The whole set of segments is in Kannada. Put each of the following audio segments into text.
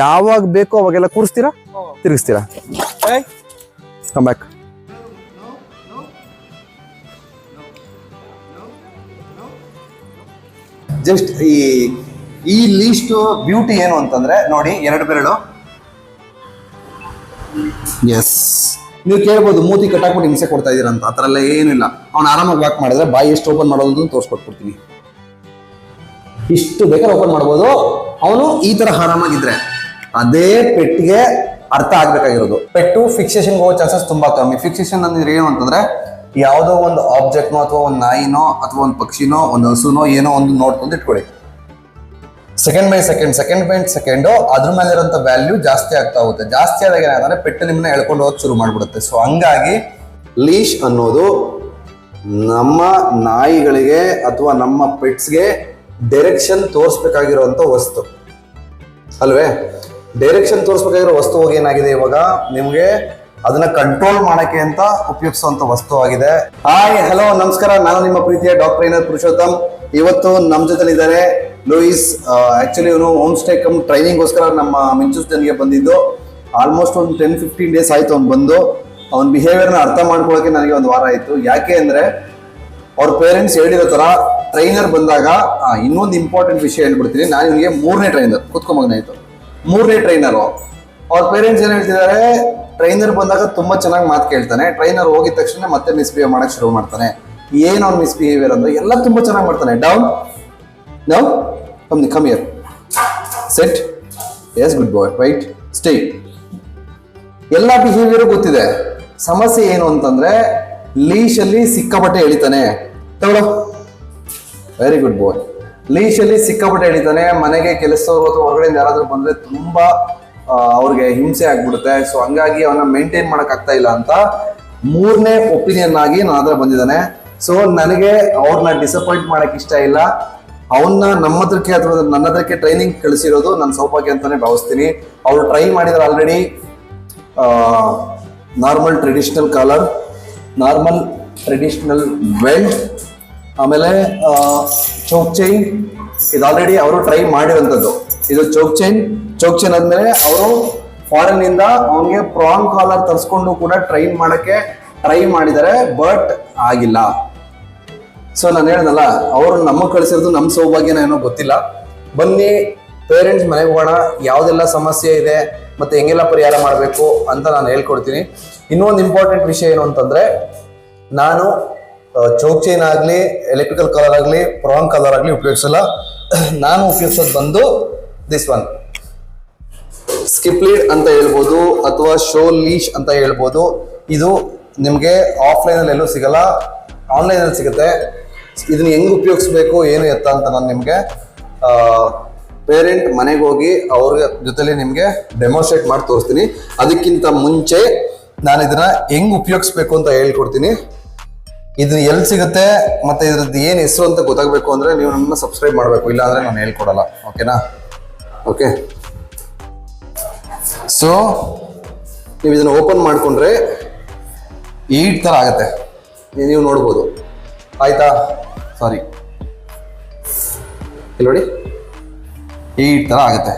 ಯಾವಾಗ ಬೇಕೋ ಅವಾಗೆಲ್ಲ ಕೂರಿಸ್ತೀರಾ, ತಿರುಗಿಸ್ತೀರಾ. Come back. ಜಸ್ಟ್ ಈ ಲೀಸ್ಟ್ ಬ್ಯೂಟಿ ಏನು ಅಂತಂದ್ರೆ ನೋಡಿ, 2 ಬೆರಳು. ಎಸ್, ನೀವು ಕೇಳ್ಬೋದು ಮೂತಿ ಕಟ್ಟಾಕ್ಬಿಟ್ಟು ಹಿಂಸೆ ಕೊಡ್ತಾ ಇದೀರ ಅಂತ. ಆ ಥರ ಎಲ್ಲ ಏನಿಲ್ಲ. ಅವ್ನು ಆರಾಮಾಗಿ ವಾಕ್ ಮಾಡಿದ್ರೆ ಬಾಯಿ ಎಷ್ಟು ಓಪನ್ ಮಾಡೋದು ತೋರಿಸ್ಕೊಟ್ಬಿಡ್ತೀನಿ. ಇಷ್ಟು ಬೇಕಾದ್ರೆ ಓಪನ್ ಮಾಡ್ಬೋದು. ಅವನು ಈ ತರ ಆರಾಮಾಗಿದ್ರೆ ಅದೇ ಪೆಟ್ಟಿಗೆ ಅರ್ಥ ಆಗ್ಬೇಕಾಗಿರೋದು. ಪೆಟ್ಟು ಫಿಕ್ಸೇಷನ್ಗೆ ಹೋಗೋ ಚಾನ್ಸಸ್ ತುಂಬಾ ಕಮ್ಮಿ. ಫಿಕ್ಸೇಷನ್ ಅಂದ್ರೆ ಏನು ಅಂತಂದ್ರೆ ಯಾವುದೋ ಒಂದು ಆಬ್ಜೆಕ್ಟ್ನೋ ಅಥವಾ ಒಂದು ನಾಯಿನೋ ಅಥವಾ ಒಂದು ಪಕ್ಷಿನೋ ಒಂದು ಹಸುನೋ ಏನೋ ಒಂದು ನೋಡ್ಕೊಂಡು ಇಟ್ಕೊಳ್ಳಿ. ಸೆಕೆಂಡ್ ಬೈ ಸೆಕೆಂಡ್ ಅದ್ರ ಮೇಲೆ ಇರೋಂಥ ವ್ಯಾಲ್ಯೂ ಜಾಸ್ತಿ ಆಗ್ತಾ ಹೋಗುತ್ತೆ. ಜಾಸ್ತಿ ಆದಾಗ ಏನಾದ್ರೆ ಪೆಟ್ಟು ನಿಮ್ಮನ್ನ ಎಳ್ಕೊಂಡು ಹೋಗೋಕೆ ಶುರು ಮಾಡ್ಬಿಡುತ್ತೆ. ಸೊ ಹಂಗಾಗಿ ಲೀಶ್ ಅನ್ನೋದು ನಮ್ಮ ನಾಯಿಗಳಿಗೆ ಅಥವಾ ನಮ್ಮ ಪೆಟ್ಸ್ಗೆ ಡೈರೆಕ್ಷನ್ ತೋರಿಸ್ಬೇಕಾಗಿರುವಂತ ವಸ್ತು ಅಲ್ವೇ. ಡೈರೆಕ್ಷನ್ ತೋರಿಸ್ಬೇಕಾಗಿರೋ ವಸ್ತು ಹೋಗಿ ಏನಾಗಿದೆ ಇವಾಗ ನಿಮ್ಗೆ ಅದನ್ನ ಕಂಟ್ರೋಲ್ ಮಾಡಕ್ಕೆ ಅಂತ ಉಪಯೋಗಿಸುವಂತ ವಸ್ತು ಆಗಿದೆ. ಹಾಯ್, ಹಲೋ, ನಮಸ್ಕಾರ. ನಾನು ನಿಮ್ಮ ಪ್ರೀತಿಯ ಡಾಕ್ಟರ್ ಟ್ರೈನರ್ ಪುರುಷೋತ್ತಮ್. ಇವತ್ತು ನಮ್ಮ ಜೊತೆಲಿದ್ದಾರೆ ಲೂಯಿಸ್. ಆಕ್ಚುಲಿ ಇವನು ಹೋಮ್ ಸ್ಟೇ ಕಮ್ ಟ್ರೈನಿಂಗ್ಗೋಸ್ಕರ ನಮ್ಮ ಮಿಂಚುಸ್ಟನ್ಗೆ ಬಂದಿದ್ದು. ಆಲ್ಮೋಸ್ಟ್ ಒಂದು 10-15 ಡೇಸ್ ಆಯ್ತು ಅವ್ನು ಬಂದು. ಅವನ ಬಿಹೇವಿಯರ್ನ ಅರ್ಥ ಮಾಡ್ಕೊಳ್ಳೋಕೆ ನನಗೆ ಒಂದು ವಾರ ಆಯ್ತು. ಯಾಕೆ ಅಂದ್ರೆ ಅವ್ರ ಪೇರೆಂಟ್ಸ್ ಹೇಳಿರೋ ತರ ಟ್ರೈನರ್ ಬಂದಾಗ ಇನ್ನೊಂದು ಇಂಪಾರ್ಟೆಂಟ್ ವಿಷಯ ಹೇಳ್ಬಿಡ್ತೀನಿ. ನಾನು ಇವನಿಗೆ 3ನೇ ಟ್ರೈನರ್, ಕುತ್ಕೊಂಬಗ್ನಾಯ್ತು 3ನೇ ಟ್ರೈನರು. ಅವ್ರ ಪೇರೆಂಟ್ಸ್ ಏನ್ ಹೇಳ್ತಿದ್ದಾರೆ, ಟ್ರೈನರ್ ಬಂದಾಗ ತುಂಬಾ ಚೆನ್ನಾಗಿ ಮಾತು ಕೇಳ್ತಾನೆ, ಟ್ರೈನರ್ ಹೋಗಿದ ತಕ್ಷಣ ಮತ್ತೆ ಮಿಸ್ಬಿಹೇವ್ ಮಾಡಕ್ ಶುರು ಮಾಡ್ತಾನೆ. ಏನ್ ಅವ್ನ ಮಿಸ್ಬಿಹೇವಿಯರ್ ಅಂದ್ರೆ ಎಲ್ಲ ತುಂಬಾ ಚೆನ್ನಾಗಿ ಮಾಡ್ತಾನೆ. Down, now come here, sit, yes, good boy, right, stay. ಎಲ್ಲ ಬಿಹೇವಿಯರ್ ಗೊತ್ತಿದೆ. ಸಮಸ್ಯೆ ಏನು ಅಂತಂದ್ರೆ ಲೀಶ್ ಅಲ್ಲಿ ಸಿಕ್ಕಾಪಟ್ಟೆ ಎಳಿತಾನೆ. ತಗೊಳ್ಳೋ, ವೆರಿ ಗುಡ್ ಬಾಯ್. ಲೀಶ್ ಅಲ್ಲಿ ಸಿಕ್ಕಾಪಟ್ಟೆ ಎಳಿತಾನೆ. ಮನೆಗೆ ಕೆಲಸದವರು ಅಥವಾ ಹೊರಗಡೆ ಯಾರಾದ್ರೂ ಬಂದ್ರೆ ತುಂಬಾ ಅವ್ರಿಗೆ ಹಿಂಸೆ ಆಗ್ಬಿಡುತ್ತೆ. ಸೊ ಹಂಗಾಗಿ ಅವನ್ನ ಮೇಂಟೈನ್ ಮಾಡಕ್ ಆಗ್ತಾ ಇಲ್ಲ ಅಂತ 3ನೇ ಒಪಿನಿಯನ್ ಆಗಿ ನನ್ನ ಹತ್ರ ಬಂದಿದ್ದಾನೆ. ಸೊ ನನಗೆ ಅವ್ರನ್ನ ಡಿಸಪಾಯಿಂಟ್ ಮಾಡಕ್ ಇಷ್ಟ ಇಲ್ಲ. ಅವನ್ನ ನಮ್ಮ ಹತ್ರಕ್ಕೆ ಅಥವಾ ನನ್ನ ಹತ್ರಕ್ಕೆ ಟ್ರೈನಿಂಗ್ ಕಳಿಸಿರೋದು ನನ್ನ ಸೌಭಾಗ್ಯ ಅಂತಾನೆ ಭಾವಿಸ್ತೀನಿ. ಅವ್ರು ಟ್ರೈ ಮಾಡಿದ್ರೆ already normal traditional collar, normal traditional belt, ಆಮೇಲೆ ಚೌಕ್ ಚೈನ್. ಇದು ಆಲ್ರೆಡಿ ಅವರು ಟ್ರೈ ಮಾಡಿರೋಂಥದ್ದು. ಇದು ಚೌಕ್ ಚೈನ್ ಆದ್ಮೇಲೆ ಅವರು ಫಾರಿನ್ ಇಂದ ಅವನಿಗೆ ಪ್ರಾನ್ ಕಾಲರ್ ತರಿಸ್ಕೊಂಡು ಕೂಡ ಟ್ರೈನ್ ಮಾಡಕ್ಕೆ ಟ್ರೈ ಮಾಡಿದ್ದಾರೆ, ಬಟ್ ಆಗಿಲ್ಲ. ಸೊ ನಾನು ಹೇಳ್ದಲ್ಲ, ಅವರು ನಮಗೆ ಕಳಿಸಿರೋದು ನಮ್ಮ ಸೌಭಾಗ್ಯನ ಏನೋ ಗೊತ್ತಿಲ್ಲ. ಬನ್ನಿ ಪೇರೆಂಟ್ಸ್ ಮನೆಗೆ ಹೋಗೋಣ, ಯಾವುದೆಲ್ಲ ಸಮಸ್ಯೆ ಇದೆ ಮತ್ತೆ ಹೆಂಗೆಲ್ಲ ಪರಿಹಾರ ಮಾಡಬೇಕು ಅಂತ ನಾನು ಹೇಳ್ಕೊಡ್ತೀನಿ. ಇನ್ನೊಂದು ಇಂಪಾರ್ಟೆಂಟ್ ವಿಷಯ ಏನು ಅಂತಂದ್ರೆ, ನಾನು ಚೌಕ್ ಚೈನ್ ಆಗಲಿ, ಎಲೆಕ್ಟ್ರಿಕಲ್ ಕಲರ್ ಆಗಲಿ, ಪ್ರಾನ್ ಕಲರ್ ಆಗಲಿ ಉಪಯೋಗಿಸಲ್ಲ. ನಾನು ಉಪಯೋಗಿಸೋದು ಬಂದು ದಿಸ್ ಒನ್, ಸ್ಕಿಪ್ ಲೀಡ್ ಅಂತ ಹೇಳ್ಬೋದು ಅಥವಾ ಶೋ ಲೀಶ್ ಅಂತ ಹೇಳ್ಬೋದು. ಇದು ನಿಮಗೆ ಆಫ್ಲೈನಲ್ಲಿ ಎಲ್ಲೂ ಸಿಗಲ್ಲ, ಆನ್ಲೈನಲ್ಲಿ ಸಿಗುತ್ತೆ. ಇದನ್ನ ಹೆಂಗ್ ಉಪಯೋಗಿಸ್ಬೇಕು ಏನು ಎತ್ತ ಅಂತ ನಾನು ನಿಮಗೆ ಪೇರೆಂಟ್ ಮನೆಗೆ ಹೋಗಿ ಅವ್ರ ಜೊತೆಲಿ ನಿಮಗೆ ಡೆಮೋನ್ಸ್ಟ್ರೇಟ್ ಮಾಡಿ ತೋರಿಸ್ತೀನಿ. ಅದಕ್ಕಿಂತ ಮುಂಚೆ ನಾನು ಇದನ್ನ ಹೆಂಗ್ ಉಪಯೋಗಿಸ್ಬೇಕು ಅಂತ ಹೇಳ್ಕೊಡ್ತೀನಿ. ಇದನ್ನ ಎಲ್ಲಿ ಸಿಗುತ್ತೆ ಮತ್ತೆ ಇದ್ರದ್ದು ಏನು ಹೆಸರು ಅಂತ ಗೊತ್ತಾಗಬೇಕು ಅಂದ್ರೆ ನೀವು ನಮ್ಮನ್ನ ಸಬ್ಸ್ಕ್ರೈಬ್ ಮಾಡಬೇಕು, ಇಲ್ಲ ಅಂದ್ರೆ ನಾನು ಹೇಳ್ಕೊಡಲ್ಲ. ಓಕೆನಾ? ಓಕೆ. ಸೊ ನೀವು ಇದನ್ನ ಓಪನ್ ಮಾಡ್ಕೊಂಡ್ರೆ ಈ ತರ ಆಗತ್ತೆ, ನೀವು ನೋಡ್ಬೋದು. ಆಯ್ತಾ? ಸಾರಿ, ಇಲ್ಲಿ ನೋಡಿ, ಈ ತರ ಆಗುತ್ತೆ.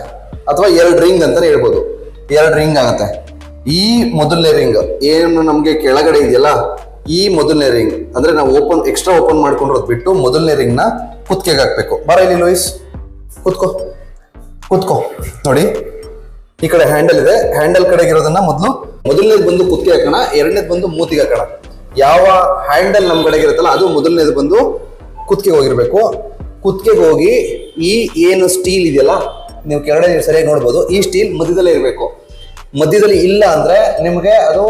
ಅಥವಾ 2 ರಿಂಗ್ ಅಂತಾನೆ ಹೇಳ್ಬೋದು. 2 ರಿಂಗ್ ಆಗುತ್ತೆ. ಈ ಮೊದಲನೇ ರಿಂಗ್ ಏನು ನಮ್ಗೆ ಕೆಳಗಡೆ ಇದೆಯಲ್ಲ, ಈ ಮೊದಲನೇ ರಿಂಗ್ ಅಂದ್ರೆ ನಾವು ಎಕ್ಸ್ಟ್ರಾ ಓಪನ್ ಮಾಡ್ಕೊಂಡಿರೋದು ಬಿಟ್ಟು ಮೊದಲನೇ ರಿಂಗ್ ನ ಕುತ್ತಿಗೆಗೆ ಹಾಕ್ಬೇಕು. ಬರ ಇಲ್ಲಿ ಲೂಯಿಸ್, ಕುತ್ಕೋ. ನೋಡಿ, ಈ ಕಡೆ ಹ್ಯಾಂಡಲ್ ಇದೆ. ಹ್ಯಾಂಡಲ್ ಕಡೆಗೆ ಇರೋದನ್ನ ಮೊದಲನೇದು ಬಂದು ಕುತ್ತಿಗೆ ಹಾಕೋಣ, 2ನೇದು ಬಂದು ಮೂತಿಗೆ ಹಾಕೋಣ. ಯಾವ ಹ್ಯಾಂಡಲ್ ನಮ್ ಕಡೆಗೆ ಇರುತ್ತಲ್ಲ ಅದು ಮೊದಲನೇದು ಬಂದು ಕುತ್ತಿಗೆಗೆ ಹೋಗಿರ್ಬೇಕು. ಕುತ್ತಿಗೆಗೆ ಹೋಗಿ ಈ ಏನು ಸ್ಟೀಲ್ ಇದೆಯಲ್ಲ, ನೀವು ಕೆಳಗಡೆ ಸರಿಯಾಗಿ ನೋಡ್ಬೋದು, ಈ ಸ್ಟೀಲ್ ಮಧ್ಯದಲ್ಲೇ ಇರಬೇಕು. ಮಧ್ಯದಲ್ಲಿ ಇಲ್ಲ ಅಂದ್ರೆ ನಿಮಗೆ ಅದು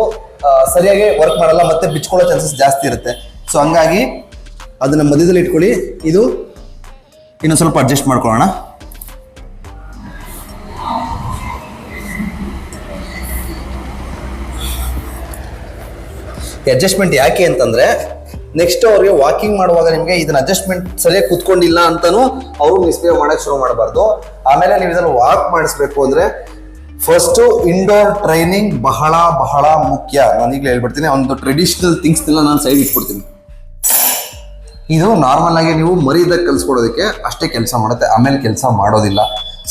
ಸರಿಯಾಗಿ ವರ್ಕ್ ಮಾಡಲ್ಲ, ಮತ್ತೆ ಬಿಚ್ಕೊಳ್ಳೋ ಚಾನ್ಸಸ್ ಜಾಸ್ತಿ ಇರುತ್ತೆ. ಸೊ ಹಂಗಾಗಿ ಅದನ್ನ ಮಧ್ಯದಲ್ಲಿ ಇಟ್ಕೊಳ್ಳಿ. ಇದು ಇನ್ನೊಂದು ಸ್ವಲ್ಪ ಅಡ್ಜಸ್ಟ್ ಮಾಡ್ಕೊಳ್ಳೋಣ. ಅಡ್ಜಸ್ಟ್ಮೆಂಟ್ ಯಾಕೆ ಅಂತಂದ್ರೆ ನೆಕ್ಸ್ಟ್ ಅವ್ರಿಗೆ ವಾಕಿಂಗ್ ಮಾಡುವಾಗ ನಿಮಗೆ ಇದನ್ನ ಅಡ್ಜಸ್ಟ್ಮೆಂಟ್ ಸರಿಯಾಗಿ ಕೂತ್ಕೊಂಡಿಲ್ಲ ಅಂತಾನು ಅವರು ಮಿಸ್ಬಿಹೇವ್ ಮಾಡಕ್ ಶುರು ಮಾಡಬಾರ್ದು. ಆಮೇಲೆ ನೀವು ಇದನ್ನು ವಾಕ್ ಮಾಡಿಸ್ಬೇಕು ಅಂದ್ರೆ ಫಸ್ಟ್ ಇಂಡೋರ್ ಟ್ರೈನಿಂಗ್ ಬಹಳ ಬಹಳ ಮುಖ್ಯ. ನಾನು ಈಗಲೇ ಹೇಳ್ಬಿಡ್ತೀನಿ, ಒಂದು ಟ್ರೆಡಿಷನಲ್ ಥಿಂಗ್ಸ್ ಎಲ್ಲ ನಾನು ಸೈಡ್ ಇಟ್ಬಿಡ್ತೀನಿ. ಇದು ನಾರ್ಮಲ್ ಆಗಿ ನೀವು ಮರಿದಾಗ ಕಲಿಸ್ಕೊಡೋದಕ್ಕೆ ಅಷ್ಟೇ ಕೆಲಸ ಮಾಡುತ್ತೆ, ಆಮೇಲೆ ಕೆಲಸ ಮಾಡೋದಿಲ್ಲ.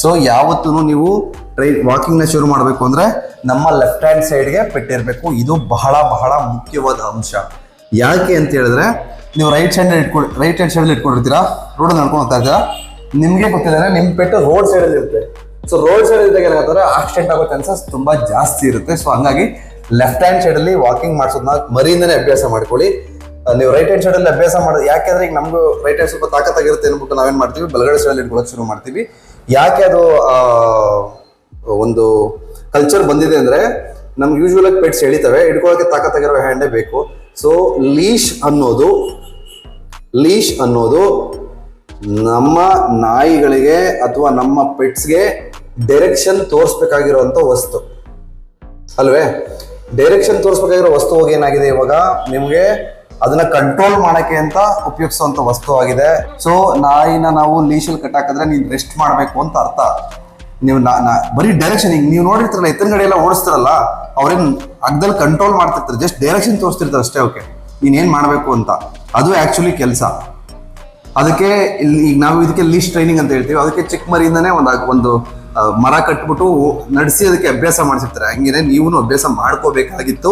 ಸೊ ಯಾವತ್ತೂ ನೀವು ವಾಕಿಂಗ್ ನ ಶುರು ಮಾಡಬೇಕು ಅಂದ್ರೆ ನಮ್ಮ ಲೆಫ್ಟ್ ಹ್ಯಾಂಡ್ ಸೈಡ್ಗೆ ಪೆಟ್ಟಿರಬೇಕು. ಇದು ಬಹಳ ಬಹಳ ಮುಖ್ಯವಾದ ಅಂಶ. ಯಾಕೆ ಅಂತ ಹೇಳಿದ್ರೆ, ನೀವು ರೈಟ್ ಹ್ಯಾಂಡ್ ಸೈಡ್ ಇಟ್ಕೊಂಡಿರ್ತೀರಾ, ರೋಡ್ ನಡ್ಕೊಂಡು ಹೋಗ್ತಾ ಇರ್ತೀರಾ, ನಿಮ್ಗೆ ಗೊತ್ತಿದ್ದಾರೆ ನಿಮ್ ಪೆಟ್ಟು ರೋಡ್ ಸೈಡ್ ಅಲ್ಲಿ ಇರುತ್ತೆ. ಸೊ ರೋಡ್ ಸೈಡ್ ಇದ್ದಾಗ ಏನಾಗ್ತಾರೆ, ಆಕ್ಸಿಡೆಂಟ್ ಆಗೋ ಚಾನ್ಸಸ್ ತುಂಬಾ ಜಾಸ್ತಿ ಇರುತ್ತೆ. ಸೊ ಹಂಗಾಗಿ ಲೆಫ್ಟ್ ಹ್ಯಾಂಡ್ ಸೈಡ್ ಅಲ್ಲಿ ವಾಕಿಂಗ್ ಮಾಡಿಸೋದನ್ನ ಮರಿಯಿಂದನೇ ಅಭ್ಯಾಸ ಮಾಡ್ಕೊಳ್ಳಿ. ನೀವು ರೈಟ್ ಹ್ಯಾಂಡ್ ಸೈಡ್ ಅಲ್ಲಿ ಅಭ್ಯಾಸ ಮಾಡೋದು ಯಾಕೆಂದ್ರೆ ಈಗ ನಮ್ಗೂ ರೈಟ್ ಹ್ಯಾಂಡ್ ಸ್ವಲ್ಪ ತಾಕತ್ತಾಗಿರುತ್ತೆ ಅಂದ್ಬಿಟ್ಟು ನಾವೇನ್ ಮಾಡ್ತೀವಿ, ಬಲಗಡೆ ಸೈಡ್ ಇಟ್ಕೊಳ್ಳೋಕೆ ಶುರು ಮಾಡ್ತೀವಿ. ಯಾಕೆ ಅದು ಒಂದು ಕಲ್ಚರ್ ಬಂದಿದೆ ಅಂದ್ರೆ, ನಮ್ಗೆ ಯೂಶುವಲ್ ಆಗಿ ಪೆಟ್ಸ್ ಎಳಿತವೆ, ಹಿಡ್ಕೊಳ್ಳೋಕೆ ತಾಕತ್ತಾಗಿರೋ ಹ್ಯಾಂಡೇ ಬೇಕು. ಸೊ ಲೀಶ್ ಅನ್ನೋದು ನಮ್ಮ ನಾಯಿಗಳಿಗೆ ಅಥವಾ ನಮ್ಮ ಪೆಟ್ಸ್ಗೆ ಡೈರೆಕ್ಷನ್ ತೋರಿಸ್ಬೇಕಾಗಿರುವಂತ ವಸ್ತು ಅಲ್ವೇ. ಡೈರೆಕ್ಷನ್ ತೋರಿಸ್ಬೇಕಾಗಿರೋ ವಸ್ತು ಹೋಗಿ ಏನಾಗಿದೆ, ಇವಾಗ ನಿಮ್ಗೆ ಅದನ್ನ ಕಂಟ್ರೋಲ್ ಮಾಡಕ್ಕೆ ಅಂತ ಉಪಯೋಗಿಸುವಂತ ವಸ್ತು ಆಗಿದೆ. ಸೊ ನಾಯಿನ ನಾವು ಲೀಶಲ್ಲಿ ಕಟ್ಟಾಕಿದ್ರೆ ನೀನ್ ರೆಸ್ಟ್ ಮಾಡ್ಬೇಕು ಅಂತ ಅರ್ಥ. ನೀವು ಬರೀ ಡೈರೆಕ್ಷನ್, ಈಗ ನೀವು ನೋಡಿರ್ತಾರಲ್ಲ ಎತ್ತಿನಗಡೆ ಎಲ್ಲ ಓಡಿಸ್ತಾರಲ್ಲ, ಅವ್ರೇನ್ ಅಗ್ದಲ್ಲಿ ಕಂಟ್ರೋಲ್ ಮಾಡ್ತಿರ್ತಾರೆ, ಜಸ್ಟ್ ಡೈರೆಕ್ಷನ್ ತೋರಿಸ್ತಿರ್ತಾರೆ ಅಷ್ಟೇ. ಓಕೆ, ನೀನೇನ್ ಮಾಡ್ಬೇಕು ಅಂತ, ಅದು ಆಕ್ಚುಲಿ ಕೆಲಸ. ಅದಕ್ಕೆ ಈಗ ನಾವು ಇದಕ್ಕೆ ಲೀಶ್ ಟ್ರೈನಿಂಗ್ ಅಂತ ಹೇಳ್ತೀವಿ. ಅದಕ್ಕೆ ಚಿಕ್ಕ ಮರಿಯಿಂದಾನೇ ಒಂದು ಮರ ಕಟ್ಬಿಟ್ಟು ನಡೆಸಿ ಅದಕ್ಕೆ ಅಭ್ಯಾಸ ಮಾಡಿಸಿರ್ತಾರೆ. ಹಂಗೇನೆ ನೀವು ಅಭ್ಯಾಸ ಮಾಡ್ಕೋಬೇಕಾಗಿತ್ತು,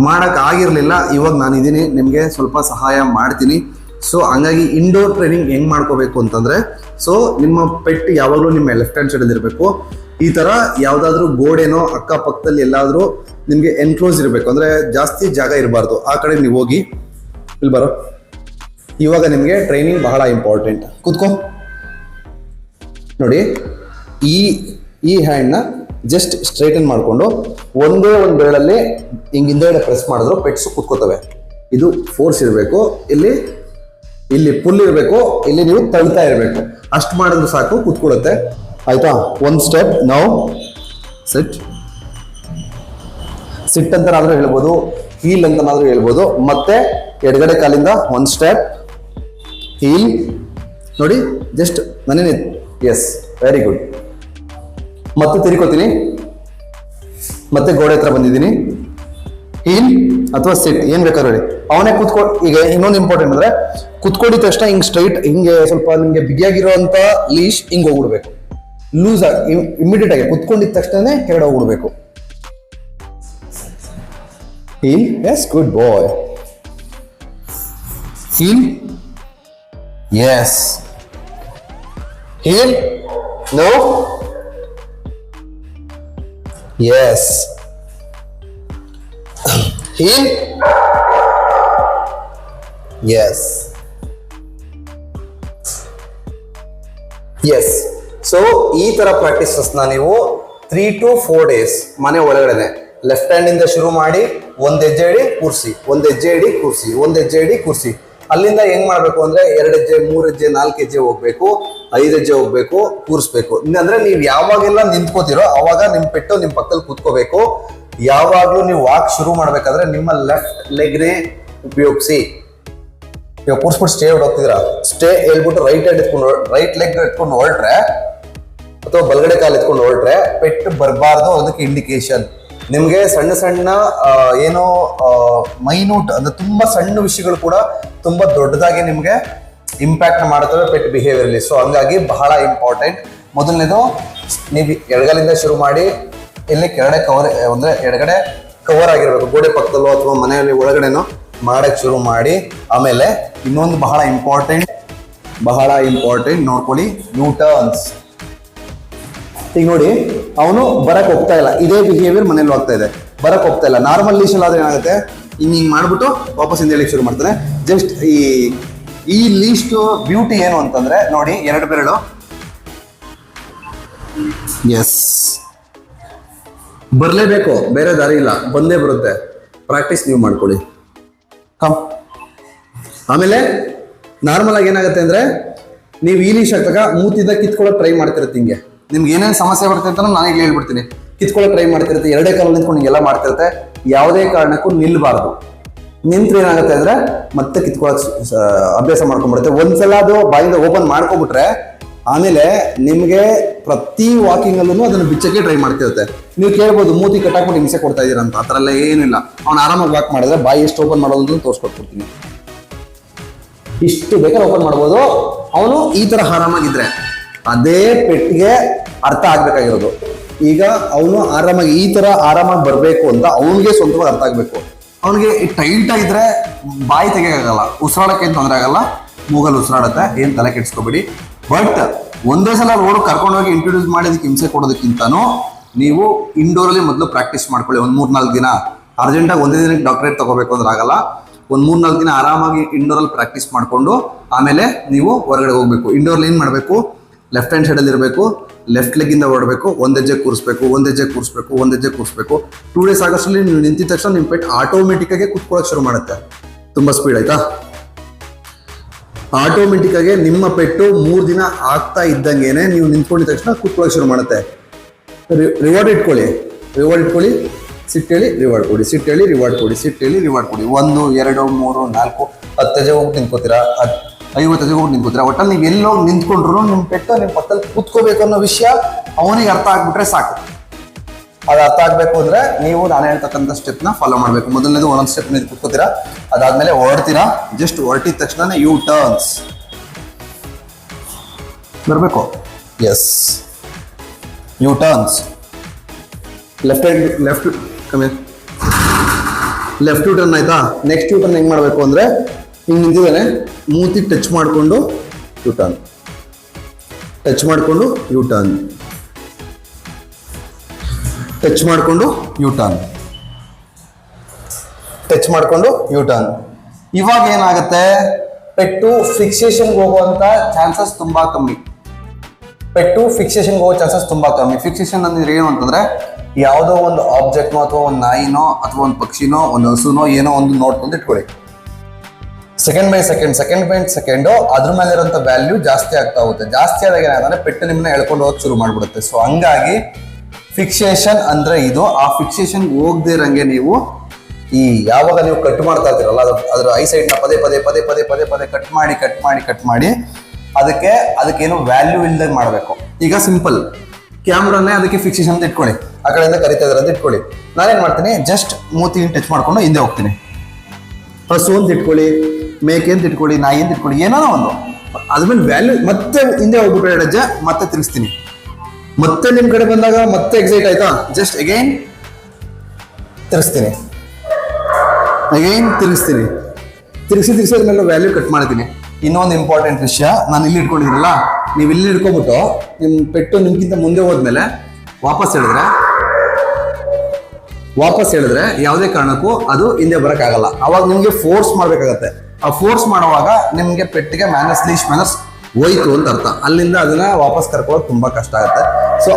ಮಾಡಕ್ ಆಗಿರ್ಲಿಲ್ಲ. ಇವಾಗ ನಾನು ಇದೀನಿ, ನಿಮ್ಗೆ ಸ್ವಲ್ಪ ಸಹಾಯ ಮಾಡ್ತೀನಿ. ಸೊ ಹಂಗಾಗಿ ಇಂಡೋರ್ ಟ್ರೈನಿಂಗ್ ಹೆಂಗ್ ಮಾಡ್ಕೋಬೇಕು ಅಂತಂದ್ರೆ, ಸೊ ನಿಮ್ಮ ಪೆಟ್ ಯಾವಾಗಲೂ ನಿಮ್ಮ ಲೆಫ್ಟ್ ಹ್ಯಾಂಡ್ ಸೈಡ್ ಅಲ್ಲಿ ಇರಬೇಕು. ಈ ತರ ಯಾವ್ದಾದ್ರು ಗೋಡೆನೋ ಅಕ್ಕಪಕ್ಕದಲ್ಲಿ ಎಲ್ಲಾದ್ರೂ ನಿಮ್ಗೆ ಎನ್ಕ್ಲೋಸ್ ಇರಬೇಕು, ಅಂದ್ರೆ ಜಾಸ್ತಿ ಜಾಗ ಇರಬಾರ್ದು. ಆ ಕಡೆ ನೀವು ಹೋಗಿ ಇಲ್ಲಿ ಬರೋ. ಇವಾಗ ನಿಮ್ಗೆ ಟ್ರೈನಿಂಗ್ ಬಹಳ ಇಂಪಾರ್ಟೆಂಟ್. ಕೂತ್ಕೋ. ನೋಡಿ, ಈ ಹ್ಯಾಂಡ್ ನ ಜಸ್ಟ್ ಸ್ಟ್ರೈಟನ್ ಮಾಡ್ಕೊಂಡು ಒಂದೇ ಒಂದು ಬೆರಳಲ್ಲಿ ಹಿಂದೆ ಪ್ರೆಸ್ ಮಾಡಿದ್ರು ಪೆಟ್ಸ್ ಕೂತ್ಕೋತವೆ. ಇದು ಫೋರ್ಸ್ ಇರಬೇಕು, ಇಲ್ಲಿ ಪುಲ್ ಇರಬೇಕು, ಇಲ್ಲಿ ನೀವು ತಳ್ತಾ ಇರಬೇಕು. ಅಷ್ಟು ಮಾಡಿದ್ರು ಸಾಕು, ಕೂತ್ಕೊಳ್ಳುತ್ತೆ. ಆಯ್ತಾ? ಒಂದು ಸ್ಟೆಪ್ ನಾವು ಸಿಟ್ ಅಂತನಾದ್ರೂ ಹೇಳ್ಬೋದು, ಹೀಲ್ ಅಂತನಾದ್ರೂ ಹೇಳ್ಬೋದು. ಮತ್ತೆ ಎಡಗಡೆ ಕಾಲಿಂದ ಒಂದು ಸ್ಟೆಪ್ ಹೀಲ್. ನೋಡಿ, ಜಸ್ಟ್ ನಾನೇನೆ. Yes, very good. ಮತ್ತೆ ತಿರ್ಕೋತೀನಿ, ಮತ್ತೆ ಗೋಡೆ ಹತ್ರ ಬಂದಿದ್ದೀನಿ. ಹೀಲ್ ಅಥವಾ ಸಿಟ್, ಏನ್ ಬೇಕಾದ್ರೂ ಹೇಳಿ. ಅವನೇ ಕೂತ್ಕೊಂಡು. ಈಗ ಇನ್ನೊಂದು ಇಂಪಾರ್ಟೆಂಟ್ ಅಂದ್ರೆ, ಕುತ್ಕೊಂಡಿದ ತಕ್ಷಣ ಹಿಂಗ್ ಸ್ಟ್ರೈಟ್, ಹಿಂಗೆ ಸ್ವಲ್ಪ ನಿಮ್ಗೆ ಬಿಗಿಯಾಗಿರುವಂತ ಲೀಶ್ ಹಿಂಗ್ ಹೋಗ್ಬಿಡ್ಬೇಕು. ಲೂಸ್ ಆಗಿ ಇಮಿಡಿಯೇಟ್ ಆಗಿ ಕುತ್ಕೊಂಡಿದ ತಕ್ಷಣ ಕೆಳಗಡೆ ಹೋಗ್ಬಿಡ್ಬೇಕು. Heel. Yes, good boy. Heel. Yes. Heel. No. Yes. Heel. Yes. Yes. So ಈ ತರ ಪ್ರಾಕ್ಟೀಸಸ್ ನೀವು 3 to 4 days ಮನೆ ಒಳಗಡೆ ಲೆಫ್ಟ್ ಹ್ಯಾಂಡ್ ಇಂದ ಶುರು ಮಾಡಿ, ಒಂದ್ ಹೆಜ್ಜೆ ಇಡಿ ಕೂರ್ಸಿ, ಒಂದ್ ಹೆಜ್ಜೆ ಇಡಿ ಕೂರ್ಸಿ, ಒಂದ್ ಹೆಜ್ಜೆ ಇಡಿ ಕೂರ್ಸಿ. ಅಲ್ಲಿಂದ ಹೆಂಗ್ ಮಾಡ್ಬೇಕು ಅಂದ್ರೆ 2 ಹೆಜ್ಜೆ, 3 ಹೆಜ್ಜೆ, 4 ಹೆಜ್ಜೆ ಹೋಗ್ಬೇಕು, 5 ಹೆಜ್ಜೆ ಹೋಗ್ಬೇಕು, ಕೂರಿಸ್ಬೇಕು. ಅಂದ್ರೆ ನೀವು ಯಾವಾಗೆಲ್ಲ ನಿಂತ್ಕೋತಿರೋ ಅವಾಗ ನಿಮ್ ಪೆಟ್ಟು ನಿಮ್ ಪಕ್ಕದಲ್ಲಿ ಕೂತ್ಕೋಬೇಕು. ಯಾವಾಗ್ಲೂ ನೀವು ವಾಕ್ ಶುರು ಮಾಡ್ಬೇಕಾದ್ರೆ ನಿಮ್ಮ ಲೆಫ್ಟ್ ಲೆಗ್ನೇ ಉಪಯೋಗಿಸಿ. ಇವಾಗ ಕೂರ್ಸ್ಬಿಟ್ಟು ಸ್ಟೇ ಹೋಗ್ತಿದ್ದೀರಾ, ಸ್ಟೇ ಹೇಳ್ಬಿಟ್ಟು ರೈಟ್ ಲೆಗ್ ಎತ್ಕೊಂಡು ಹೊರಟ್ರೆ ಅಥವಾ ಬಲಗಡೆ ಕಾಲು ಎತ್ಕೊಂಡು ಹೊರಟ್ರೆ ಪೆಟ್ಟು ಬರಬಾರ್ದು. ಅದಕ್ಕೆ ಇಂಡಿಕೇಶನ್. ನಿಮ್ಗೆ ಸಣ್ಣ ಸಣ್ಣ ಏನೋ ಮೈನ್ಯೂಟ್ ಅಂದ್ರೆ ತುಂಬಾ ಸಣ್ಣ ವಿಷಯಗಳು ಕೂಡ ತುಂಬಾ ದೊಡ್ಡದಾಗಿ ನಿಮ್ಗೆ ಇಂಪ್ಯಾಕ್ಟ್ ಮಾಡ್ತವೆ ಪೆಟ್ ಬಿಹೇವಿಯರ್ಲಿ. ಸೊ ಹಂಗಾಗಿ ಬಹಳ ಇಂಪಾರ್ಟೆಂಟ್. ಮೊದಲನೇದು, ನೀವು ಎಡಗಲಿಂದ ಶುರು ಮಾಡಿ, ಇಲ್ಲಿ ಕೆಳಗಡೆ ಅಂದ್ರೆ ಎಡಗಡೆ ಕವರ್ ಆಗಿರ್ಬೇಕು, ಗೋಡೆ ಪಕ್ಕದಲ್ಲೋ ಅಥವಾ ಮನೆಯಲ್ಲಿ ಒಳಗಡೆನೋ ಮಾಡಕ್ ಶುರು ಮಾಡಿ. ಆಮೇಲೆ ಇನ್ನೊಂದು ಬಹಳ ಇಂಪಾರ್ಟೆಂಟ್ ನೋಡ್ಕೊಳ್ಳಿ, ಯೂ ಟರ್ನ್ಸ್. ಈಗ ನೋಡಿ, ಅವನು ಬರಕ್ ಹೋಗ್ತಾ ಇಲ್ಲ, ಇದೇ ಬಿಹೇವಿಯರ್ ಮನೇಲಿ ಹೋಗ್ತಾ ಇದೆ, ಬರಕ್ ಹೋಗ್ತಾ ಇಲ್ಲ. ನಾರ್ಮಲ್ ಲೀಶಲ್ ಆದ್ರೆ ಏನಾಗುತ್ತೆ, ಹಿಂಗ್ ಮಾಡ್ಬಿಟ್ಟು ವಾಪಸ್ ಹಿಂದೆ ಹೇಳಿಕ್ ಶುರು ಮಾಡ್ತಾನೆ. ಜಸ್ಟ್ ಈ ಲೀಸ್ಟ್ ಬ್ಯೂಟಿ ಏನು ಅಂತಂದ್ರೆ, ನೋಡಿ 2 ಬೆರಳು. ಎಸ್, ಬರ್ಲೇಬೇಕು, ಬೇರೆ ದಾರಿ ಇಲ್ಲ, ಬಂದೇ ಬರುತ್ತೆ. ಪ್ರಾಕ್ಟೀಸ್ ನೀವು ಮಾಡ್ಕೊಳ್ಳಿ. ಆಮೇಲೆ ನಾರ್ಮಲ್ ಆಗಿ ಏನಾಗುತ್ತೆ ಅಂದ್ರೆ, ನೀವು ಈ ಲೀಶ್ ಹಾಕ್ದಾಗ ಮೂತಿಂದ ಕಿತ್ಕೊಳ್ಳೋಕೆ ಟ್ರೈ ಮಾಡ್ತಿರುತ್ತೆ. ಹಿಂಗೆ ನಿಮ್ಗೆ ಏನೇನು ಸಮಸ್ಯೆ ಬರುತ್ತೆ ಅಂತ ನಾನು ಈಗ ಹೇಳ್ಬಿಡ್ತೀನಿ. ಕಿತ್ಕೊಳ್ಳೋಕೆ ಟ್ರೈ ಮಾಡ್ತಿರುತ್ತೆ, 2 ಕಾಲ ನಿಂತ್ಕೊಂಡು ಹಿಂಗೆಲ್ಲ ಮಾಡ್ತಿರುತ್ತೆ. ಯಾವುದೇ ಕಾರಣಕ್ಕೂ ನಿಲ್ಬಾರ್ದು. ನಿಂತ್ರೆ ಏನಾಗುತ್ತೆ ಅಂದ್ರೆ ಮತ್ತೆ ಕಿತ್ಕೊಳ್ಳೋಕೆ ಅಭ್ಯಾಸ ಮಾಡ್ಕೊಂಡ್ಬಿಡುತ್ತೆ. ಒಂದ್ಸಲ ಅದು ಬಾಯಿಂದ ಓಪನ್ ಮಾಡ್ಕೊಬಿಟ್ರೆ ಆಮೇಲೆ ನಿಮ್ಗೆ ಪ್ರತಿ ವಾಕಿಂಗ್ ಅಲ್ಲೂ ಅದನ್ನ ಬಿಚ್ಚಕ್ಕೆ ಟ್ರೈ ಮಾಡ್ತಿರುತ್ತೆ. ನೀವು ಕೇಳ್ಬೋದು, ಮೂತಿ ಕಟ್ಟಾಕ್ಬಿಟ್ಟು ಹಿಂಸೆ ಕೊಡ್ತಾ ಇದೀರ ಅಂತ. ಆ ಥರ ಎಲ್ಲ ಏನಿಲ್ಲ. ಅವ್ನು ಆರಾಮಾಗಿ ವಾಕ್ ಮಾಡಿದ್ರೆ ಬಾಯಿ ಎಷ್ಟು ಓಪನ್ ಮಾಡೋದು ಅಂತ ತೋರಿಸ್ಕೊಟ್ಬಿಡ್ತೀನಿ. ಇಷ್ಟು ಬೇಕಾದ್ರೆ ಓಪನ್ ಮಾಡ್ಬೋದು. ಅವನು ಈ ತರ ಆರಾಮಾಗಿದ್ರೆ, ಅದೇ ಪೆಟ್ಟಿಗೆ ಅರ್ಥ ಆಗ್ಬೇಕಾಗಿರೋದು. ಈಗ ಅವನು ಆರಾಮಾಗಿ ಈ ತರ ಆರಾಮಾಗಿ ಬರ್ಬೇಕು ಅಂತ ಅವನಿಗೆ ಸ್ವಂತವಾಗಿ ಅರ್ಥ ಆಗ್ಬೇಕು. ಅವನಿಗೆ ಟೈಟ್ ಆಗಿದ್ರೆ ಬಾಯಿ ತೆಗಿಯಕ್ಕಾಗಲ್ಲ, ಉಸಿರಾಡಕ್ಕೆ ಏನ್ ತೊಂದರೆ ಆಗಲ್ಲ, ಮೂಗಲ್ಲಿ ಉಸಿರಾಡತ್ತೆ, ಏನ್ ತಲೆ ಕೆಡ್ಸ್ಕೊಬೇಡಿ. ಬಟ್ ಒಂದೇ ಸಲ ರೋಡ್ ಕರ್ಕೊಂಡೋಗಿ ಇಂಟ್ರೊಡ್ಯೂಸ್ ಮಾಡಿ ಅದಕ್ಕೆ ಹಿಂಸೆ ಕೊಡೋದಕ್ಕಿಂತನೂ ನೀವು ಇಂಡೋರಲ್ಲಿ ಮೊದಲು ಪ್ರಾಕ್ಟೀಸ್ ಮಾಡ್ಕೊಳ್ಳಿ. ಒಂದು 3-4 ದಿನ. ಅರ್ಜೆಂಟಾಗಿ ಒಂದೇ ದಿನಕ್ಕೆ ಡಾಕ್ಟರೇಟ್ ತಗೋಬೇಕು ಅಂದ್ರೆ ಆಗಲ್ಲ. ಒಂದು 3-4 ದಿನ ಆರಾಮಾಗಿ ಇಂಡೋರಲ್ಲಿ ಪ್ರಾಕ್ಟೀಸ್ ಮಾಡಿಕೊಂಡು ಆಮೇಲೆ ನೀವು ಹೊರಗಡೆ ಹೋಗ್ಬೇಕು. ಇಂಡೋರಲ್ಲಿ ಏನು ಮಾಡಬೇಕು, ಲೆಫ್ಟ್ ಹ್ಯಾಂಡ್ ಸೈಡಲ್ಲಿ ಇರಬೇಕು, ಲೆಫ್ಟ್ ಲೆಗ್ಗಿಂದ ಹೊರಡಬೇಕು, ಒಂದ್ ಹೆಜ್ಜೆ ಕೂರಿಸ್ಬೇಕು, ಒಂದ್ ಹೆಜ್ಜೆ ಕೂರಿಸ್ಬೇಕು, ಒಂದ್ ಹೆಜ್ಜೆ ಕೂರಿಸ್ಬೇಕು. 2 ಡೇಸ್ ಆಗಷ್ಟರಲ್ಲಿ ನೀವು ನಿಂತಿದ ತಕ್ಷಣ ನಿಮ್ಮ ಪೆಟ್ ಆಟೋಮೆಟಿಕ್ ಆಗಿ ಕುತ್ಕೊಳ್ಳೋಕೆ ಶುರು ಮಾಡುತ್ತೆ. ತುಂಬಾ ಸ್ಪೀಡ್ ಆಯ್ತಾ? ಆಟೋಮೆಟಿಕ್ ಆಗಿ ನಿಮ್ಮ ಪೆಟ್ಟು 3 ದಿನ ಆಗ್ತಾ ಇದ್ದಂಗೆನೆ ನೀವು ನಿಂತ್ಕೊಂಡಿದ ತಕ್ಷಣ ಕುತ್ಕೊಳ್ಳೋಕೆ ಶುರು ಮಾಡುತ್ತೆ. ರಿವಾರ್ಡ್ ಇಟ್ಕೊಳ್ಳಿ, ಸಿಟ್ ಹೇಳಿ ರಿವಾರ್ಡ್ ಕೊಡಿ, ಸಿಟ್ ಹೇಳಿ ರಿವಾರ್ಡ್ ಕೊಡಿ, ಸಿಟ್ ಹೇಳಿ ರಿವಾರ್ಡ್ ಕೊಡಿ. 1 2 3 4 10 ಹೆಜ್ಜೆ ಹೋಗಿ ನಿಂತ್ಕೋತೀರಾ, 50 ಹೆಜ್ಜೆ ಹೋಗಿ ನಿಂತ್ಕೋತೀರಾ. ಒಟ್ಟಲ್ಲಿ ನೀವು ಎಲ್ಲೋಗಿ ನಿಂತ್ಕೊಂಡ್ರು ನಿಮ್ಮ ಪೆಟ್ಟು ನಿಮ್ಮ ಪಕ್ಕದಲ್ಲಿ ಕೂತ್ಕೋಬೇಕು ಅನ್ನೋ ವಿಷಯ ಅವನಿಗೆ ಅರ್ಥ ಆಗ್ಬಿಟ್ರೆ ಸಾಕು. ಅದು ಅರ್ಥ ಆಗ್ಬೇಕು ಅಂದ್ರೆ ನೀವು ನಾನು ಹೇಳ್ತಕ್ಕಂಥ ಸ್ಟೆಪ್ನ ಫಾಲೋ ಮಾಡಬೇಕು. ಮೊದಲನೇದು ಒಂದೊಂದು ಸ್ಟೆಪ್ ನೀವು ಕೂತ್ಕೋತೀರಾ, ಅದಾದ್ಮೇಲೆ ಹೊರಡ್ತೀರಾ. ಜಸ್ಟ್ ಹೊರಟಿದ ತಕ್ಷಣ ಯು ಟರ್ನ್ಸ್ ಬರಬೇಕು. Yes, U turns, left U turn ಆಯ್ತಾ. ನೆಕ್ಸ್ಟ್ ಯು ಟರ್ನ್ ಹೆಂಗ್ ಮಾಡಬೇಕು ಅಂದ್ರೆ ಹಿಂಗ್ ನಿಂತಿದ್ದಾನೆ, ಮೂತಿ ಟಚ್ ಮಾಡಿಕೊಂಡು ಯು ಟರ್ನ್, ಟಚ್ ಮಾಡಿಕೊಂಡು ಯು ಟರ್ನ್, ಟಚ್ ಮಾಡಿಕೊಂಡು ಯು ಟರ್ನ್, ಟಚ್ ಮಾಡಿಕೊಂಡು ಯು ಟರ್ನ್. ಇವಾಗ ಏನಾಗುತ್ತೆ, ಪೆಟ್ಟು ಫಿಕ್ಸೇಷನ್ಗೆ ಹೋಗುವಂತ ಚಾನ್ಸಸ್ ತುಂಬಾ ಕಮ್ಮಿ. ಫಿಕ್ಸೇಷನ್ ಅಂದ್ರೆ ಏನು ಅಂತಂದ್ರೆ, ಯಾವುದೋ ಒಂದು ಆಬ್ಜೆಕ್ಟ್ನೋ ಅಥವಾ ಒಂದು ನಾಯಿನೋ ಅಥವಾ ಒಂದು ಪಕ್ಷಿನೋ ಒಂದು ಹಸುನೋ ಏನೋ ಒಂದು ನೋಡ್ಕೊಂಡು ಇಟ್ಕೊಳ್ಳಿ. ಸೆಕೆಂಡ್ ಬೈ ಸೆಕೆಂಡ್ ಅದ್ರ ಮೇಲೆ ಇರೋಂಥ ವ್ಯಾಲ್ಯೂ ಜಾಸ್ತಿ ಆಗ್ತಾ ಹೋಗುತ್ತೆ. ಜಾಸ್ತಿ ಆದಾಗ ಏನಾದ್ರೆ ಪೆಟ್ಟು ನಿಮ್ಮನ್ನ ಎಳ್ಕೊಂಡು ಹೋಗಕ್ಕೆ ಶುರು ಮಾಡ್ಬಿಡುತ್ತೆ. ಸೊ ಹಂಗಾಗಿ ಫಿಕ್ಸೇಷನ್ ಅಂದ್ರೆ ಇದು. ಆ ಫಿಕ್ಸೇಷನ್ ಹೋಗದೇ ಇರಂಗೆ ನೀವು ಈ ಯಾವಾಗ ನೀವು ಕಟ್ ಮಾಡ್ತಾ ಇರ್ತೀರಲ್ಲ, ಅದ್ರ ಐ ಸೈಡ್ನ ಪದೇ ಕಟ್ ಮಾಡಿ ಅದಕ್ಕೇನು ವ್ಯಾಲ್ಯೂ ಇಲ್ಲದೆ ಮಾಡಬೇಕು. ಈಗ ಸಿಂಪಲ್ ಕ್ಯಾಮ್ರಾನೇ ಅದಕ್ಕೆ ಫಿಕ್ಸೇಷನ್ ಅಂತ ಇಟ್ಕೊಳ್ಳಿ, ಆ ಕಡೆಯಿಂದ ಕರಿತಾ ಇದಾರೆ ಅಂತ ಇಟ್ಕೊಳ್ಳಿ. ನಾನೇನ್ ಮಾಡ್ತೀನಿ, ಜಸ್ಟ್ ಮೂತಿ ಟಚ್ ಮಾಡ್ಕೊಂಡು ಹಿಂದೆ ಹೋಗ್ತೀನಿ. ಹಸು ಅಂತ ಇಟ್ಕೊಳ್ಳಿ, ಮೇಕೆ ಅಂತ ಇಟ್ಕೊಳ್ಳಿ, ನಾಯಿ ಅಂತ ಇಟ್ಕೊಳ್ಳಿ, ಏನೋ ಒಂದು ಅದ್ಮೇಲೆ ವ್ಯಾಲ್ಯೂ ಮತ್ತೆ ಹಿಂದೆ ಹೋಗ್ಬಿಟ್ಟು 2 ಹೆಜ್ಜೆ ಮತ್ತೆ ತಿರುಗಿಸ್ತೀನಿ. ಮತ್ತೆ ನಿಮ್ ಕಡೆ ಬಂದಾಗ ಮತ್ತೆ ಎಕ್ಸೈಟ್ ಆಯ್ತಾ, ಜಸ್ಟ್ ಅಗೈನ್ ತಿರುಗಿಸ್ತೀನಿ, ತಿರುಗಿಸಿ ಅದ್ಮೇಲೆ ವ್ಯಾಲ್ಯೂ ಕಟ್ ಮಾಡ್ತೀನಿ. ಇನ್ನೊಂದು ಇಂಪಾರ್ಟೆಂಟ್ ವಿಷಯ, ನಾನು ಇಲ್ಲಿ ಇಟ್ಕೊಂಡಿದ್ದೀರಲ್ಲ, ನೀವು ಇಲ್ಲಿ ಇಟ್ಕೊಂಡ್ಬಿಟ್ಟು ನಿಮ್ಮ ಪೆಟ್ಟು ನಿಮ್ಗಿಂತ ಮುಂದೆ ಹೋದ್ಮೇಲೆ ವಾಪಸ್ ಹೇಳಿದ್ರೆ ಯಾವುದೇ ಕಾರಣಕ್ಕೂ ಅದು ಹಿಂದೆ ಬರೋಕ್ಕಾಗಲ್ಲ. ಅವಾಗ ನಿಮ್ಗೆ ಫೋರ್ಸ್ ಮಾಡ್ಬೇಕಾಗತ್ತೆ. ಆ ಫೋರ್ಸ್ ಮಾಡುವಾಗ ನಿಮ್ಗೆ ಪೆಟ್ಟಿಗೆ ಮ್ಯಾನರ್ಸ್ ಹೋಯ್ತು ಅಂತ ಅರ್ಥ. ಅಲ್ಲಿಂದ ಅದನ್ನ ವಾಪಸ್ ಕರ್ಕೊಳ್ಳೋದು ತುಂಬಾ ಕಷ್ಟ ಆಗುತ್ತೆ. ಸೊ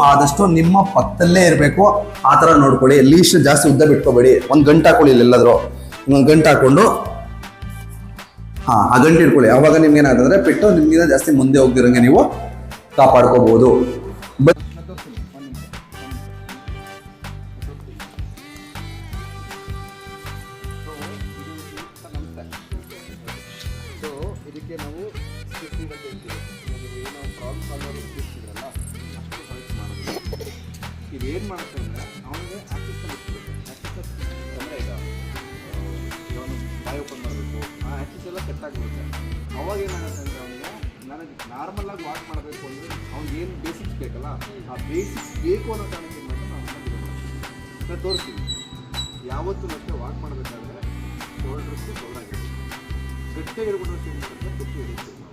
ಆದಷ್ಟು ನಿಮ್ಮ ಪಕ್ಕದಲ್ಲೇ ಇರಬೇಕು. ಆ ತರ ನೋಡ್ಕೊಳ್ಳಿ. ಲೀಶ್ ಜಾಸ್ತಿ ಉದ್ದ ಬಿಟ್ಕೋಬೇಡಿ. ಒಂದು ಗಂಟೆ ಹಾಕೊಳ್ಳಿ, ಎಲ್ಲಾದ್ರೂ ಒಂದು ಗಂಟೆ ಹಾಕೊಂಡು ಆ ಗಂಟೆ ಇಟ್ಕೊಳ್ಳಿ. ಅವಾಗ ನಿಮ್ಗೆ ಏನಾಗ್ತಂದ್ರೆ ಪೆಟ್ಟು ನಿಮ್ಗಿಂತ ಜಾಸ್ತಿ ಮುಂದೆ ಹೋಗ್ದಿರಂಗೆ ನೀವು ಕಾಪಾಡ್ಕೋಬಹುದು. ಇದಕ್ಕೆ ನಾವು ಇದೇನು ಮಾಡುತ್ತೆ ಅಂದರೆ ಅವನಿಗೆ ಆಕ್ಸಿಸ್ ಅಂದರೆ ಈಗ ಅವನು ಬಾಯಿ ಓಪನ್ ಮಾಡಬೇಕು, ಆ ಆಕ್ಸಿಸ್ ಎಲ್ಲ ಸೆಟ್ ಆಗಿಬಿಡುತ್ತೆ. ಅವಾಗ ಏನಾಗುತ್ತೆ ಅಂದರೆ ಅವನಿಗೆ ನನಗೆ ನಾರ್ಮಲಾಗಿ ವಾಕ್ ಮಾಡಬೇಕು ಅಂದರೆ ಅವ್ನಿಗೆ ಏನು ಬೇಸಿಕ್ಸ್ ಬೇಕಲ್ಲ, ಆ ಬೇಸಿಕ್ಸ್ ಬೇಕು ಅನ್ನೋ ಕಾರಣಕ್ಕೆ ಏನು ಮಾಡ್ತಾರೆ ನಾವು ತೋರಿಸ್ತೀವಿ. ಯಾವತ್ತೂ ಮತ್ತೆ ವಾಕ್ ಮಾಡಬೇಕಾದ್ರೆ ಶೋಲ್ಡರ್ಸ್ಗೆ ಶೋಲ್ಡರ್ ಗಟ್ಟಿಯಾಗಿ ಹಿಡ್ಕೊಂಡು ಗಟ್ಟಿ ಹಿಡಿತೀವಿ ನಾವು.